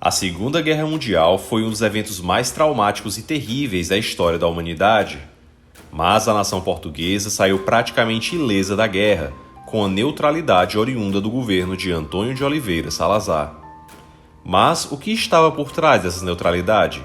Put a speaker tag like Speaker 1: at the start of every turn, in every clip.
Speaker 1: A Segunda Guerra Mundial foi um dos eventos mais traumáticos e terríveis da história da humanidade. Mas a nação portuguesa saiu praticamente ilesa da guerra, com a neutralidade oriunda do governo de Antônio de Oliveira Salazar. Mas o que estava por trás dessa neutralidade?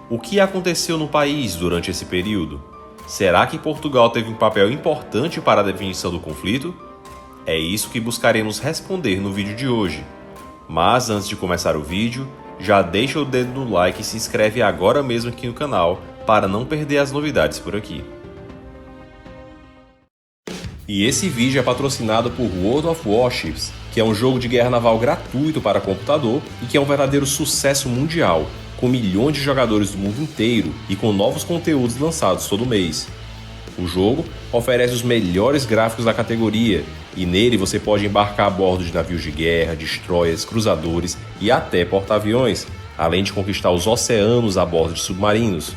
Speaker 1: O que aconteceu no país durante esse período? Será que Portugal teve um papel importante para a definição do conflito? É isso que buscaremos responder no vídeo de hoje. Mas antes de começar o vídeo, já deixa o dedo no like e se inscreve agora mesmo aqui no canal para não perder as novidades por aqui. E esse vídeo é patrocinado por World of Warships, que é um jogo de guerra naval gratuito para computador e que é um verdadeiro sucesso mundial, com milhões de jogadores do mundo inteiro e com novos conteúdos lançados todo mês. O jogo oferece os melhores gráficos da categoria e nele você pode embarcar a bordo de navios de guerra, destroyers, cruzadores e até porta-aviões, além de conquistar os oceanos a bordo de submarinos.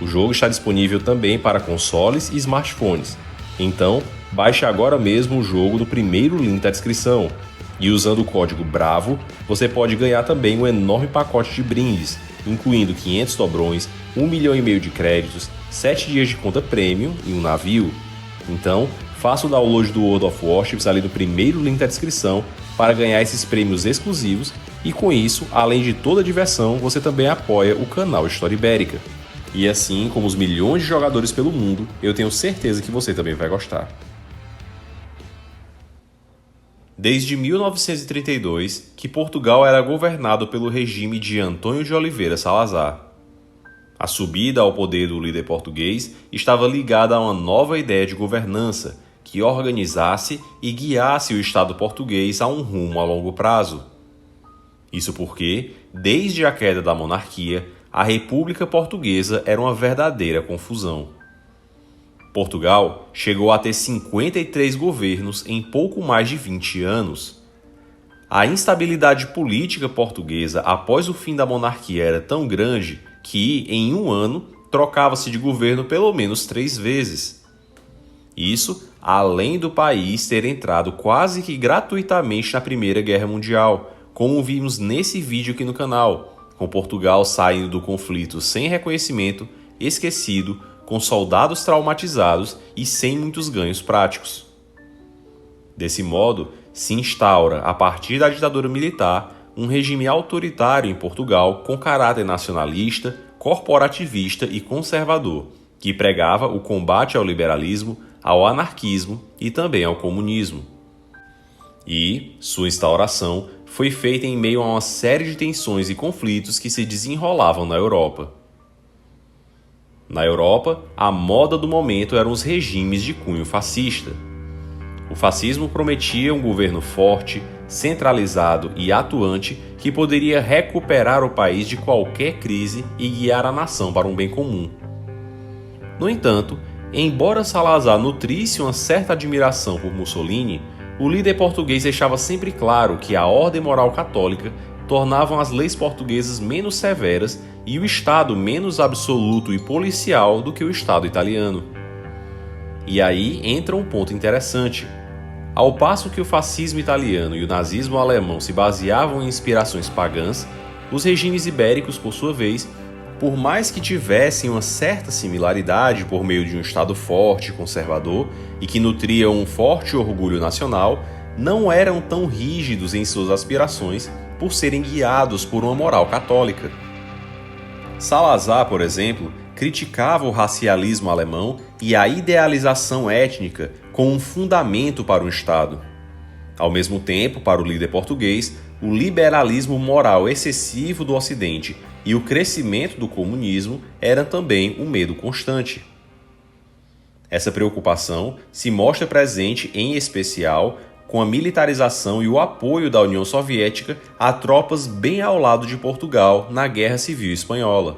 Speaker 1: O jogo está disponível também para consoles e smartphones, então baixe agora mesmo o jogo no primeiro link da descrição. E usando o código BRAVO, você pode ganhar também um enorme pacote de brindes, incluindo 500 dobrões, 1,5 milhão de créditos, 7 dias de conta premium e um navio. Então, faça o download do World of Warships ali no primeiro link da descrição para ganhar esses prêmios exclusivos e com isso, além de toda a diversão, você também apoia o canal História Ibérica. E assim como os milhões de jogadores pelo mundo, eu tenho certeza que você também vai gostar. Desde 1932, que Portugal era governado pelo regime de Antônio de Oliveira Salazar. A subida ao poder do líder português estava ligada a uma nova ideia de governança que organizasse e guiasse o Estado português a um rumo a longo prazo. Isso porque, desde a queda da monarquia, a República Portuguesa era uma verdadeira confusão. Portugal chegou a ter 53 governos em pouco mais de 20 anos. A instabilidade política portuguesa após o fim da monarquia era tão grande que, em um ano, trocava-se de governo pelo menos 3 vezes. Isso além do país ter entrado quase que gratuitamente na Primeira Guerra Mundial, como vimos nesse vídeo aqui no canal, com Portugal saindo do conflito sem reconhecimento, esquecido, com soldados traumatizados e sem muitos ganhos práticos. Desse modo, se instaura, a partir da ditadura militar, um regime autoritário em Portugal com caráter nacionalista, corporativista e conservador, que pregava o combate ao liberalismo, ao anarquismo e também ao comunismo. E sua instauração foi feita em meio a uma série de tensões e conflitos que se desenrolavam na Europa. Na Europa, a moda do momento eram os regimes de cunho fascista. O fascismo prometia um governo forte, centralizado e atuante que poderia recuperar o país de qualquer crise e guiar a nação para um bem comum. No entanto, embora Salazar nutrisse uma certa admiração por Mussolini, o líder português deixava sempre claro que a ordem moral católica tornavam as leis portuguesas menos severas e o Estado menos absoluto e policial do que o Estado italiano. E aí entra um ponto interessante. Ao passo que o fascismo italiano e o nazismo alemão se baseavam em inspirações pagãs, os regimes ibéricos, por sua vez, por mais que tivessem uma certa similaridade por meio de um Estado forte e conservador e que nutriam um forte orgulho nacional, não eram tão rígidos em suas aspirações por serem guiados por uma moral católica. Salazar, por exemplo, criticava o racialismo alemão e a idealização étnica como um fundamento para o Estado. Ao mesmo tempo, para o líder português, o liberalismo moral excessivo do Ocidente e o crescimento do comunismo eram também um medo constante. Essa preocupação se mostra presente, em especial, com a militarização e o apoio da União Soviética a tropas bem ao lado de Portugal na Guerra Civil Espanhola.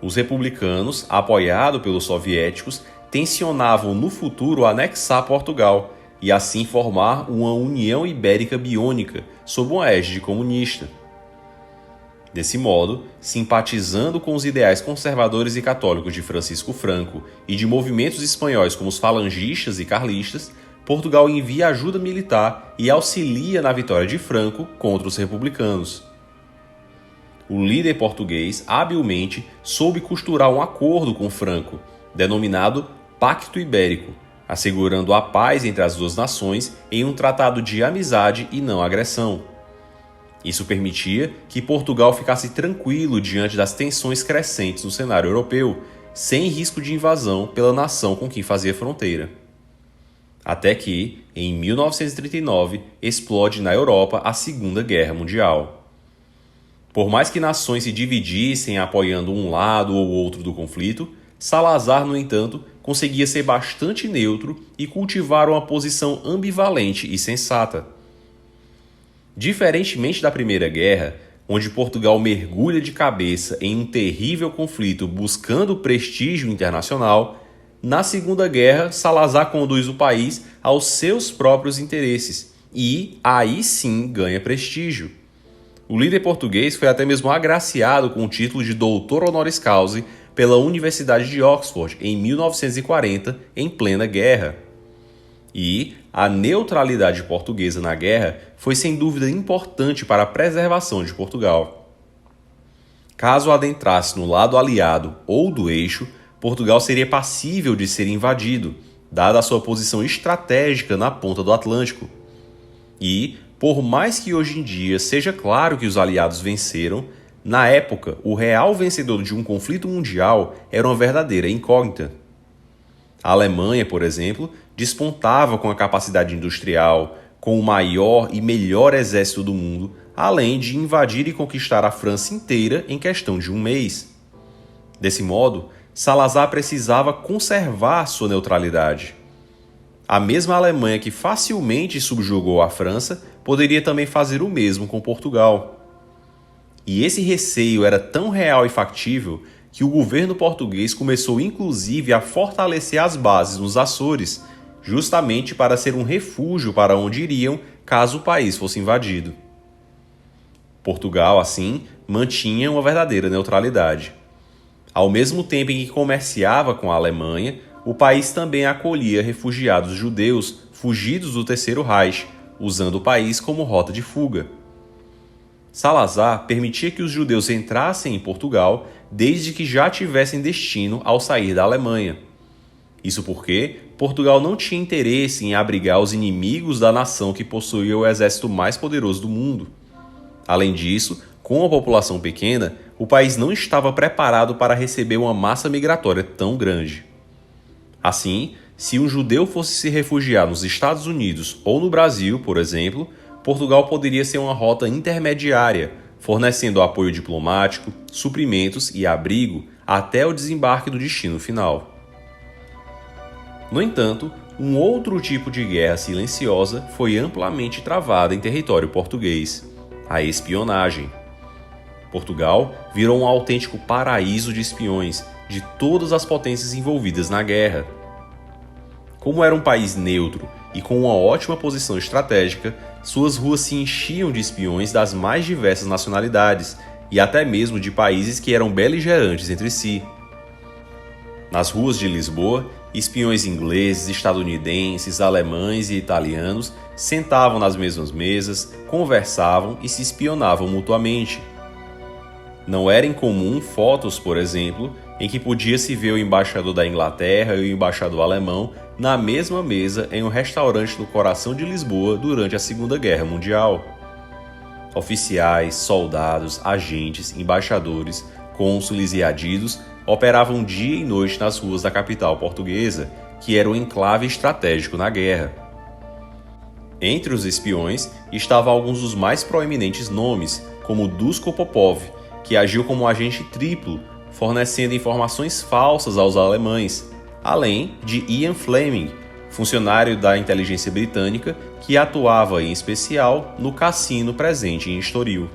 Speaker 1: Os republicanos, apoiados pelos soviéticos, tensionavam no futuro anexar Portugal e assim formar uma União Ibérica Biônica sob uma égide comunista. Desse modo, simpatizando com os ideais conservadores e católicos de Francisco Franco e de movimentos espanhóis como os falangistas e carlistas, Portugal envia ajuda militar e auxilia na vitória de Franco contra os republicanos. o líder português habilmente soube costurar um acordo com Franco, denominado Pacto Ibérico, assegurando a paz entre as duas nações em um tratado de amizade e não agressão. Isso permitia que Portugal ficasse tranquilo diante das tensões crescentes no cenário europeu, sem risco de invasão pela nação com quem fazia fronteira. Até que, em 1939, explode na Europa a Segunda Guerra Mundial. Por mais que nações se dividissem apoiando um lado ou outro do conflito, Salazar, no entanto, conseguia ser bastante neutro e cultivar uma posição ambivalente e sensata. Diferentemente da Primeira Guerra, onde Portugal mergulha de cabeça em um terrível conflito buscando prestígio internacional, na Segunda Guerra, Salazar conduz o país aos seus próprios interesses e, aí sim, ganha prestígio. O líder português foi até mesmo agraciado com o título de doutor honoris causa pela Universidade de Oxford em 1940, em plena guerra. E a neutralidade portuguesa na guerra foi sem dúvida importante para a preservação de Portugal. Caso adentrasse no lado aliado ou do eixo, Portugal seria passível de ser invadido, dada a sua posição estratégica na ponta do Atlântico. E, por mais que hoje em dia seja claro que os aliados venceram, na época, o real vencedor de um conflito mundial era uma verdadeira incógnita. A Alemanha, por exemplo, despontava com a capacidade industrial, com o maior e melhor exército do mundo, além de invadir e conquistar a França inteira em questão de um mês. Desse modo, Salazar precisava conservar sua neutralidade. A mesma Alemanha que facilmente subjugou a França poderia também fazer o mesmo com Portugal. E esse receio era tão real e factível que o governo português começou inclusive a fortalecer as bases nos Açores, justamente para ser um refúgio para onde iriam caso o país fosse invadido. Portugal, assim, mantinha uma verdadeira neutralidade. Ao mesmo tempo em que comerciava com a Alemanha, o país também acolhia refugiados judeus fugidos do Terceiro Reich, usando o país como rota de fuga. Salazar permitia que os judeus entrassem em Portugal desde que já tivessem destino ao sair da Alemanha. Isso porque Portugal não tinha interesse em abrigar os inimigos da nação que possuía o exército mais poderoso do mundo. Além disso, com a população pequena, o país não estava preparado para receber uma massa migratória tão grande. Assim, se um judeu fosse se refugiar nos Estados Unidos ou no Brasil, por exemplo, Portugal poderia ser uma rota intermediária, fornecendo apoio diplomático, suprimentos e abrigo até o desembarque do destino final. No entanto, um outro tipo de guerra silenciosa foi amplamente travada em território português: a espionagem. Portugal virou um autêntico paraíso de espiões de todas as potências envolvidas na guerra. Como era um país neutro e com uma ótima posição estratégica, suas ruas se enchiam de espiões das mais diversas nacionalidades e até mesmo de países que eram beligerantes entre si. Nas ruas de Lisboa, espiões ingleses, estadunidenses, alemães e italianos sentavam nas mesmas mesas, conversavam e se espionavam mutuamente. Não era incomum fotos, por exemplo, em que podia-se ver o embaixador da Inglaterra e o embaixador alemão na mesma mesa em um restaurante no coração de Lisboa durante a Segunda Guerra Mundial. Oficiais, soldados, agentes, embaixadores, cônsules e adidos operavam dia e noite nas ruas da capital portuguesa, que era um enclave estratégico na guerra. Entre os espiões estavam alguns dos mais proeminentes nomes, como Duško Popov, que agiu como agente triplo, fornecendo informações falsas aos alemães, além de Ian Fleming, funcionário da inteligência britânica que atuava em especial no cassino presente em Estoril.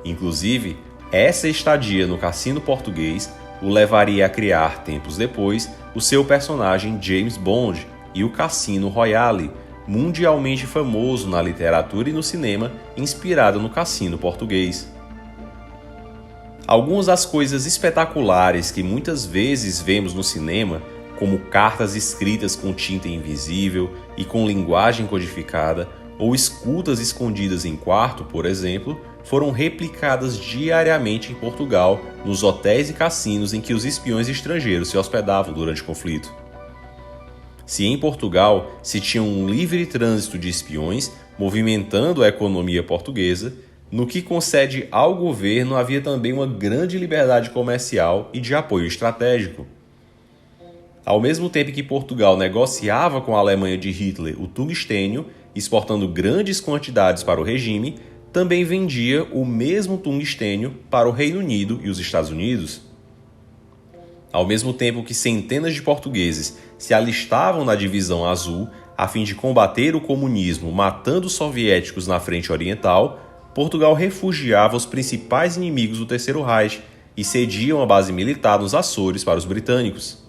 Speaker 1: Inclusive, essa estadia no cassino português o levaria a criar, tempos depois, o seu personagem James Bond e o Cassino Royale, mundialmente famoso na literatura e no cinema, inspirado no cassino português. Algumas das coisas espetaculares que muitas vezes vemos no cinema, como cartas escritas com tinta invisível e com linguagem codificada, ou escutas escondidas em quarto, por exemplo, foram replicadas diariamente em Portugal, nos hotéis e cassinos em que os espiões estrangeiros se hospedavam durante o conflito. Se em Portugal se tinha um livre trânsito de espiões movimentando a economia portuguesa, no que concede ao governo havia também uma grande liberdade comercial e de apoio estratégico. Ao mesmo tempo que Portugal negociava com a Alemanha de Hitler o tungstênio, exportando grandes quantidades para o regime, também vendia o mesmo tungstênio para o Reino Unido e os Estados Unidos. Ao mesmo tempo que centenas de portugueses se alistavam na Divisão Azul a fim de combater o comunismo matando os soviéticos na frente oriental, Portugal refugiava os principais inimigos do Terceiro Reich e cedia uma base militar nos Açores para os britânicos.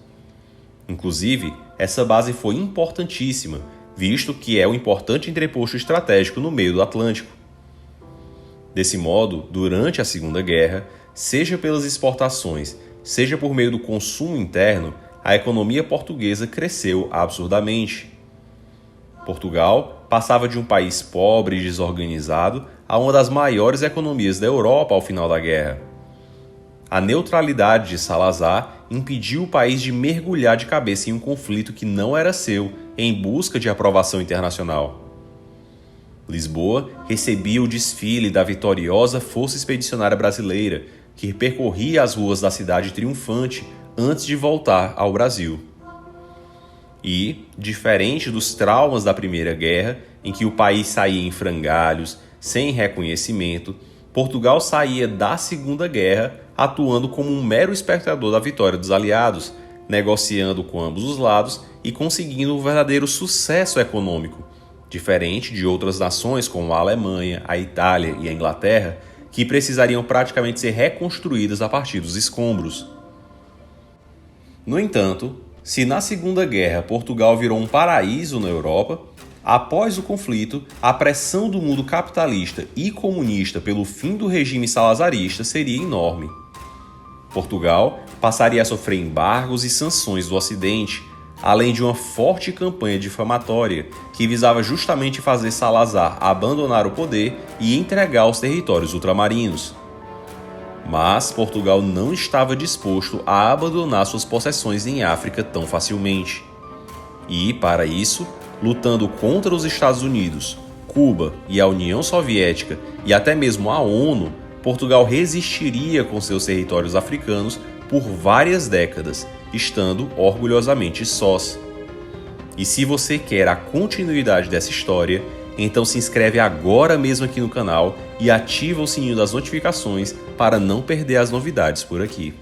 Speaker 1: Inclusive, essa base foi importantíssima, visto que é um importante entreposto estratégico no meio do Atlântico. Desse modo, durante a Segunda Guerra, seja pelas exportações, seja por meio do consumo interno, a economia portuguesa cresceu absurdamente. Portugal passava de um país pobre e desorganizado a uma das maiores economias da Europa ao final da guerra. A neutralidade de Salazar impediu o país de mergulhar de cabeça em um conflito que não era seu, em busca de aprovação internacional. Lisboa recebia o desfile da vitoriosa Força Expedicionária Brasileira, que percorria as ruas da cidade triunfante antes de voltar ao Brasil. E, diferente dos traumas da Primeira Guerra, em que o país saía em frangalhos, sem reconhecimento, Portugal saía da Segunda Guerra atuando como um mero espectador da vitória dos aliados, negociando com ambos os lados e conseguindo um verdadeiro sucesso econômico, diferente de outras nações como a Alemanha, a Itália e a Inglaterra, que precisariam praticamente ser reconstruídas a partir dos escombros. No entanto, se na Segunda Guerra Portugal virou um paraíso na Europa, após o conflito, a pressão do mundo capitalista e comunista pelo fim do regime salazarista seria enorme. Portugal passaria a sofrer embargos e sanções do Ocidente, além de uma forte campanha difamatória que visava justamente fazer Salazar abandonar o poder e entregar os territórios ultramarinos. Mas Portugal não estava disposto a abandonar suas possessões em África tão facilmente. E, para isso, lutando contra os Estados Unidos, Cuba e a União Soviética e até mesmo a ONU, Portugal resistiria com seus territórios africanos por várias décadas, estando orgulhosamente sós. E se você quer a continuidade dessa história, então se inscreve agora mesmo aqui no canal e ativa o sininho das notificações para não perder as novidades por aqui.